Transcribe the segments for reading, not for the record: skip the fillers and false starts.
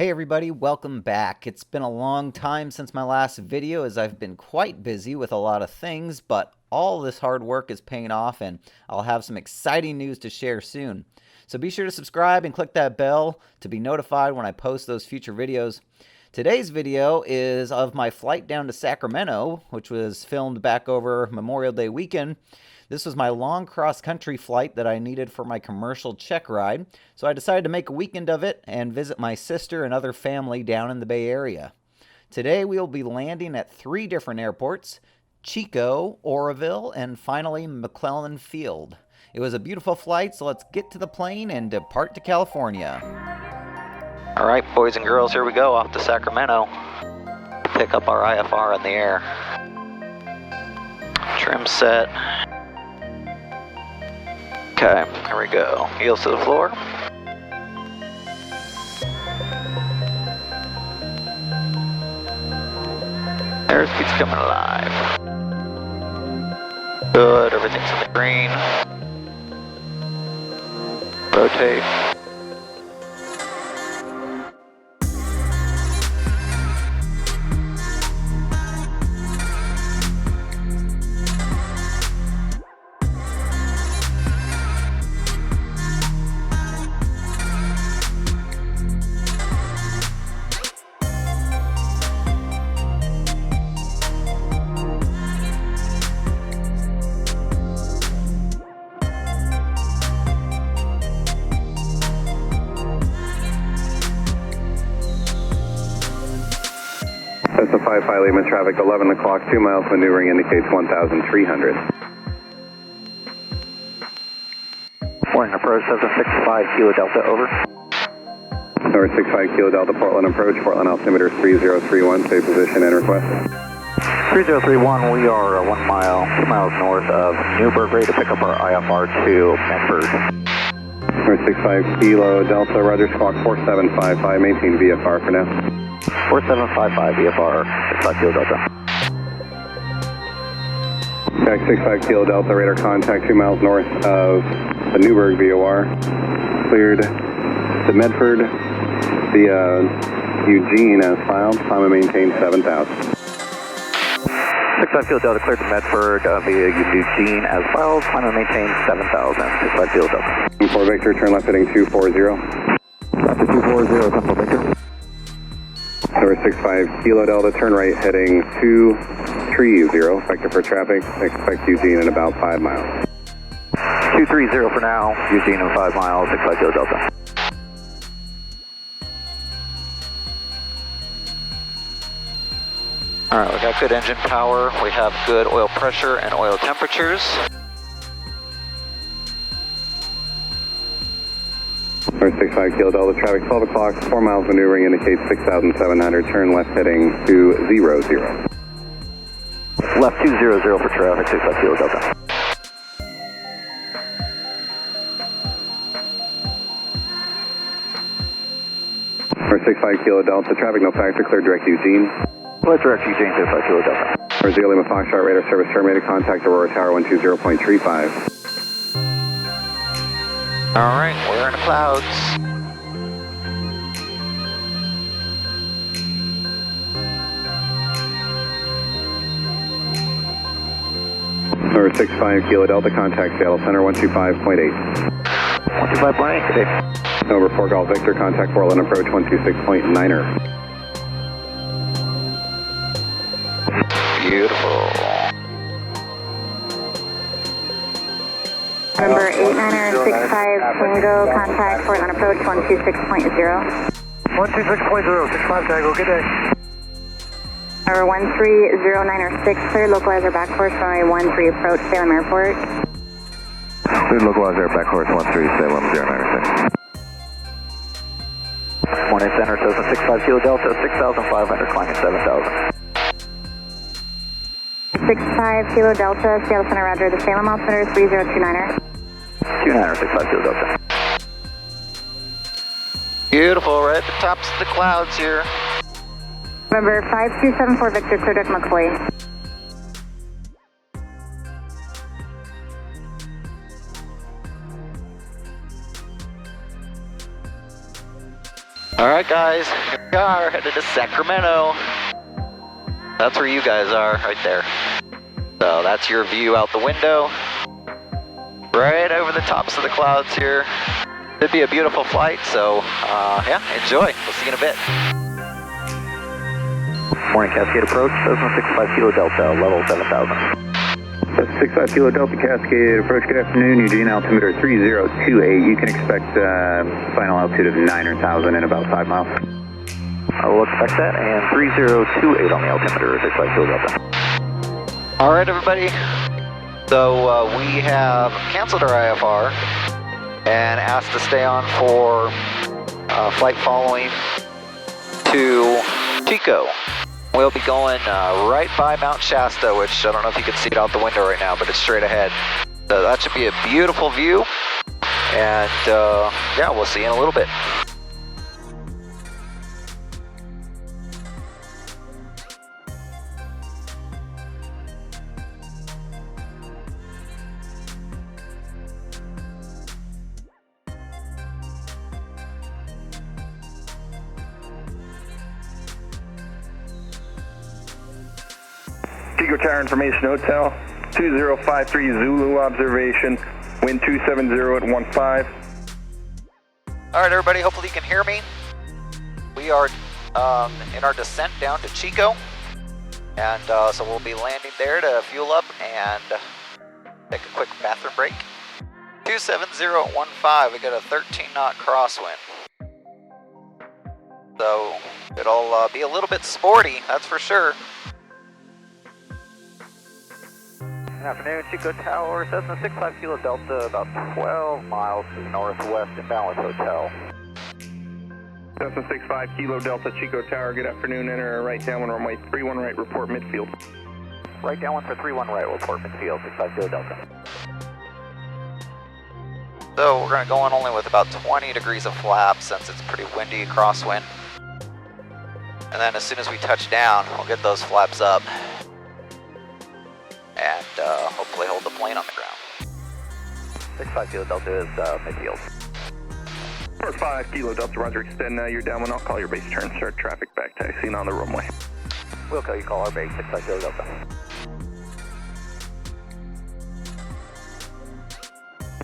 Hey everybody, welcome back. It's been a long time since my last video as I've been quite busy with a lot of things, but all this hard work is paying off and I'll have some exciting news to share soon. So be sure to subscribe and click that bell to be notified when I post those future videos. Today's video is of my flight down to Sacramento, which was filmed back over Memorial Day weekend. This was my long cross-country flight that I needed for my commercial check ride, so I decided to make a weekend of it and visit my sister and other family down in the Bay Area. Today we will be landing at 3 different airports: Chico, Oroville, and finally McClellan Field. It was a beautiful flight, so let's get to the plane and depart to California. All right, boys and girls, here we go off to Sacramento. Pick up our IFR in the air. Trim set. Okay, here we go. Heels to the floor. Airspeed's coming alive. Good, everything's in the green. Rotate. That's a 5-5 Lima traffic, 11 o'clock, 2 miles maneuvering indicates 1,300. Morning approach, 765 Kilo Delta, over. Number 65 Kilo Delta, Portland approach, Portland altimeter 3031, stay position and request. 3031, we are 1 mile, 2 miles north of Newburgh, ready to pick up our IFR to Medford. Number 65 Kilo Delta, Roger, squawk 4755, maintain VFR for now. 4755 VFR, 65 Kilo Delta. Back 65 Kilo Delta, radar contact 2 miles north of the Newburgh VOR. Cleared to Medford via Eugene as filed, climb and maintain 7,000. 65 Kilo Delta, cleared to Medford via Eugene as filed, climb and maintain 7,000, 65 Kilo Delta. 4 Victor, turn left heading 240. After 240, Central Victor. Number 65 Kilo Delta, turn right heading 230, vector for traffic, expect Eugene in about 5 miles. 230 for now, Eugene in 5 miles, 65 Kilo Delta. Alright, we got good engine power, we have good oil pressure and oil temperatures. Number 65 Kilo Delta, traffic 12 o'clock, 4 miles maneuvering indicates 6,700, turn left heading 200. Left 200 for traffic, 65 Kilo Delta. Number 65 Kilo Delta, traffic no factor, clear direct Eugene. Clear direct Eugene, 65 Kilo Delta. Number 0 Lima Foxtrot, radar service terminated, contact Aurora Tower 120.35. Alright, we're in the clouds. Number 65 Kilo Delta, contact Seattle Center 125.8. 125.8, good day. Number 4 Golf Victor, contact Portland approach 126.9er. Beautiful. Number 8965 Tango, contact Portland approach 126.0. 126.0, 65 Tango, good day. Number 13096, clear localizer back course runway 13 approach Salem Airport. Clear localizer back course 13 Salem 096. Morning center, 65 Kilo Delta, 6,500, climbing 7,000. 65 Kilo Delta, Seattle Center, roger, the Salem altimeter 3029er. 29er, 65 Kilo Delta. Beautiful, right at the tops of the clouds here. Number 5274 Victor, clear direct McCoy. Alright guys, here we are, headed to Sacramento. That's where you guys are, right there. So that's your view out the window. Right over the tops of the clouds here. Should be a beautiful flight, so yeah, enjoy. We'll see you in a bit. Morning Cascade approach, Cessna 65 Kilo Delta, level 7000. Cessna 65 Kilo Delta Cascade approach, good afternoon. Eugene, altimeter 3028. You can expect final altitude of 9,000 in about 5 miles. I will expect that, and 3028 on the altimeter, 65 Kilo Delta. Alright everybody, so we have canceled our IFR and asked to stay on for flight following to Chico. We'll be going right by Mount Shasta, which I don't know if you can see it out the window right now, but it's straight ahead. So that should be a beautiful view, and yeah, we'll see you in a little bit. Chico Tower Information Hotel, 2053 Zulu observation, wind 270 at 15. Alright everybody, hopefully you can hear me. We are in our descent down to Chico, and so we'll be landing there to fuel up and take a quick bathroom break. 270 at 15, we got a 13 knot crosswind. So it'll be a little bit sporty, that's for sure. Good afternoon, Chico Tower, Cessna 65 Kilo Delta, about 12 miles to the northwest in Balance Hotel. Cessna 65 Kilo Delta Chico Tower, good afternoon. Enter right downwind runway 31 right, report midfield. Right downwind for 31 right, report midfield, 65 Kilo Delta. So we're going to go in only with about 20 degrees of flap since it's pretty windy crosswind. And then as soon as we touch down, we'll get those flaps up and hopefully hold the plane on the ground. 65 Kilo Delta is midfield. 5 Kilo Delta, roger, extend your downwind. I'll call your base turn, start traffic back taxiing on the runway. We'll call you call our base, 65 Kilo Delta.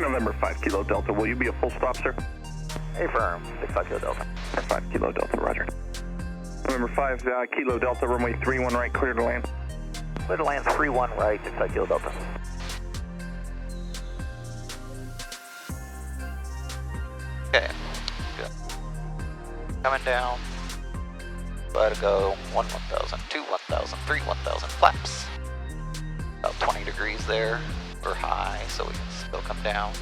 November 5 Kilo Delta, will you be a full stop, sir? Affirm, 65 Kilo Delta. 5 Kilo Delta, roger. November 5 Kilo Delta, runway 31 right, clear to land. Clear to land 31 right, 65 Kilo Delta. Okay, good. Coming down. Let it go 1,000, 2, 1,000, 3, 1,000 flaps. About 20 degrees there. We're high, so we can still come down.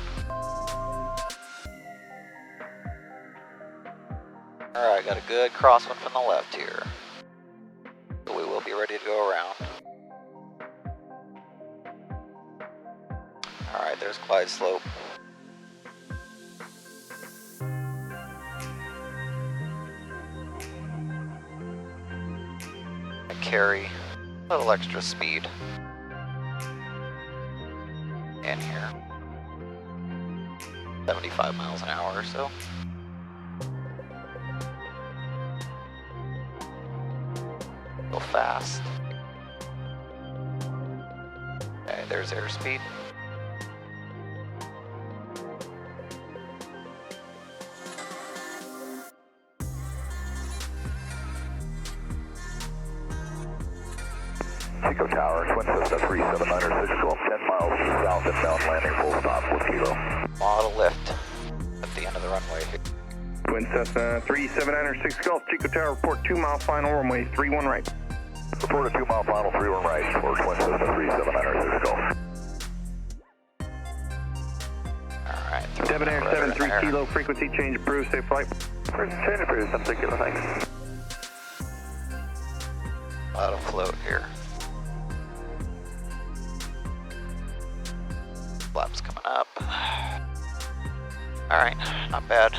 Alright, got a good crosswind from the left here. So we will be ready to go around. Alright, there's Clyde Slope. I carry a little extra speed in here. 75 miles an hour or so. Go fast. Okay, there's airspeed. Chico Tower, Twin Cessna 379er, 6 Golf, 10 miles south inbound landing, full stop with Kilo. Model lift at the end of the runway here. Twin Cessna 379er, 6 Golf, Chico Tower, report 2 mile final, runway 31 right. Report a 2 mile final, 31 right for Twin Cessna 379er, 6 Golf. Alright. Debonair 73 Kilo, frequency change approved, safe flight. Frequency change approved, 73 Kilo, thanks. A lot of float here. Flaps coming up. Alright, not bad.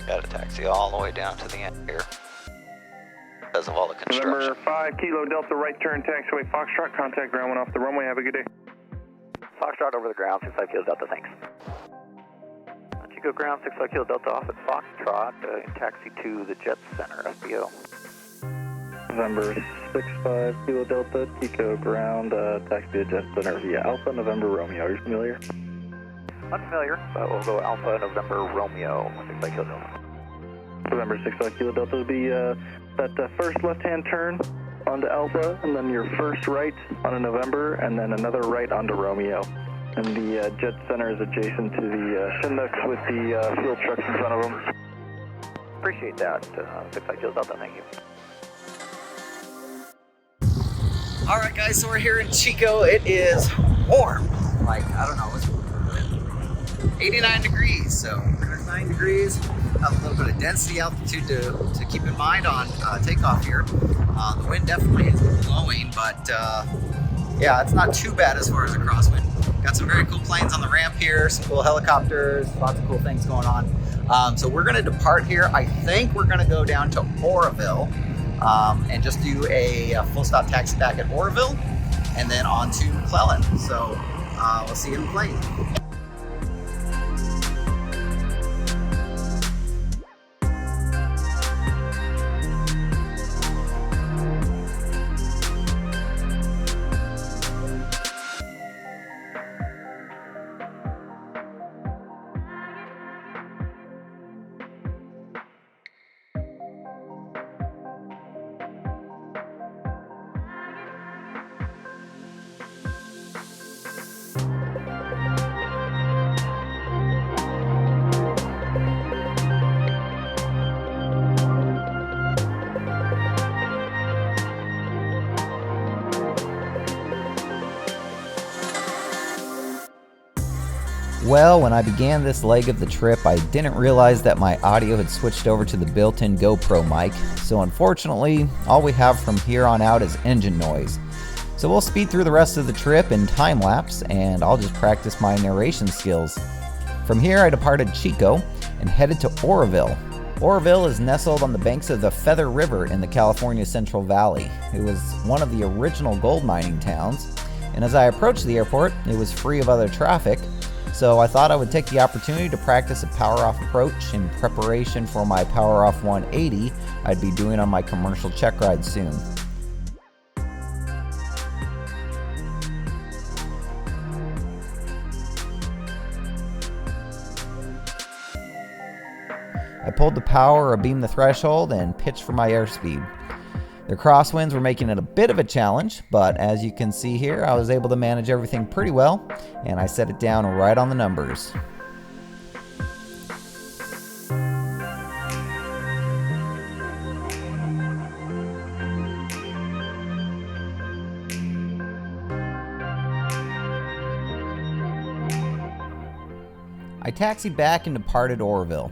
Got to taxi all the way down to the end here because of all the construction. November 5 Kilo Delta, right turn, taxiway Foxtrot, contact ground one off the runway, have a good day. Foxtrot over the ground, 65 Kilo Delta, thanks. Chico ground, 65 Kilo Delta off at Foxtrot, in taxi to the Jet Center, FBO. November 65 Kilo Delta, Chico ground, taxi to Jet Center via Alpha November Romeo. Are you familiar? Unfamiliar, but we'll go Alpha November Romeo, 65 Kilo Delta. November 65 Kilo Delta will be that first left-hand turn onto Alpha, and then your first right onto November, and then another right onto Romeo. And the Jet Center is adjacent to the Chinooks with the fuel trucks in front of them. Appreciate that, 65 Kilo Delta, thank you. All right, guys, so we're here in Chico. It is warm. Like, I don't know, it's 89 degrees, so 9 degrees. Have a little bit of density altitude to keep in mind on takeoff here. The wind definitely is blowing, but yeah, it's not too bad as far as the crosswind. Got some very cool planes on the ramp here, some cool helicopters, lots of cool things going on. So we're gonna depart here. I think we're gonna go down to Oroville and just do a full stop taxi back at Oroville and then on to McClellan. So we'll see you in the plane. Well, when I began this leg of the trip, I didn't realize that my audio had switched over to the built-in GoPro mic, so unfortunately, all we have from here on out is engine noise. So we'll speed through the rest of the trip in time-lapse, and I'll just practice my narration skills. From here, I departed Chico and headed to Oroville. Oroville is nestled on the banks of the Feather River in the California Central Valley. It was one of the original gold mining towns, and as I approached the airport, it was free of other traffic, so I thought I would take the opportunity to practice a power-off approach in preparation for my power-off 180 I'd be doing on my commercial check ride soon. I pulled the power or beamed the threshold and pitched for my airspeed. The crosswinds were making it a bit of a challenge, but as you can see here, I was able to manage everything pretty well, and I set it down right on the numbers. I taxied back and departed Oroville.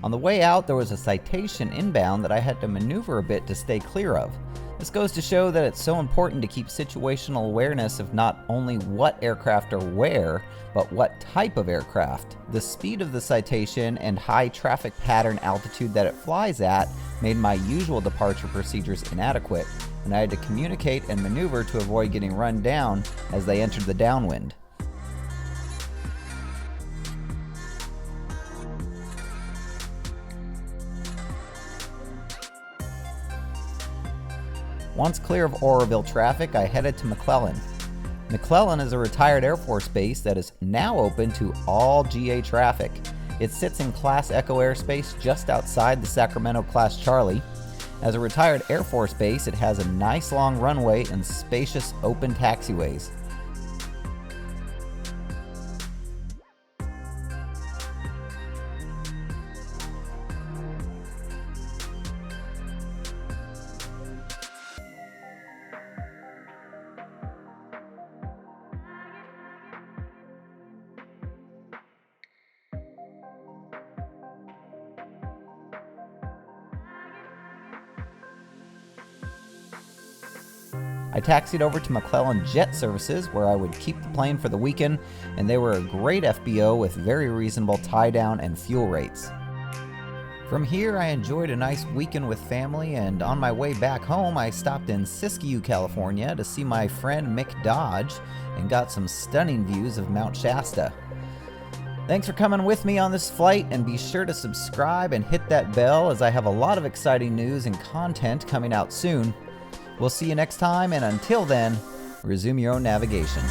On the way out, there was a citation inbound that I had to maneuver a bit to stay clear of. This goes to show that it's so important to keep situational awareness of not only what aircraft are where, but what type of aircraft. The speed of the citation and high traffic pattern altitude that it flies at made my usual departure procedures inadequate, and I had to communicate and maneuver to avoid getting run down as they entered the downwind. Once clear of Oroville traffic, I headed to McClellan. McClellan is a retired Air Force base that is now open to all GA traffic. It sits in Class Echo airspace just outside the Sacramento Class Charlie. As a retired Air Force base, it has a nice long runway and spacious open taxiways. I taxied over to McClellan Jet Services, where I would keep the plane for the weekend, and they were a great FBO with very reasonable tie-down and fuel rates. From here, I enjoyed a nice weekend with family, and on my way back home, I stopped in Siskiyou, California to see my friend Mick Dodge and got some stunning views of Mount Shasta. Thanks for coming with me on this flight, and be sure to subscribe and hit that bell as I have a lot of exciting news and content coming out soon. We'll see you next time, and until then, resume your own navigation.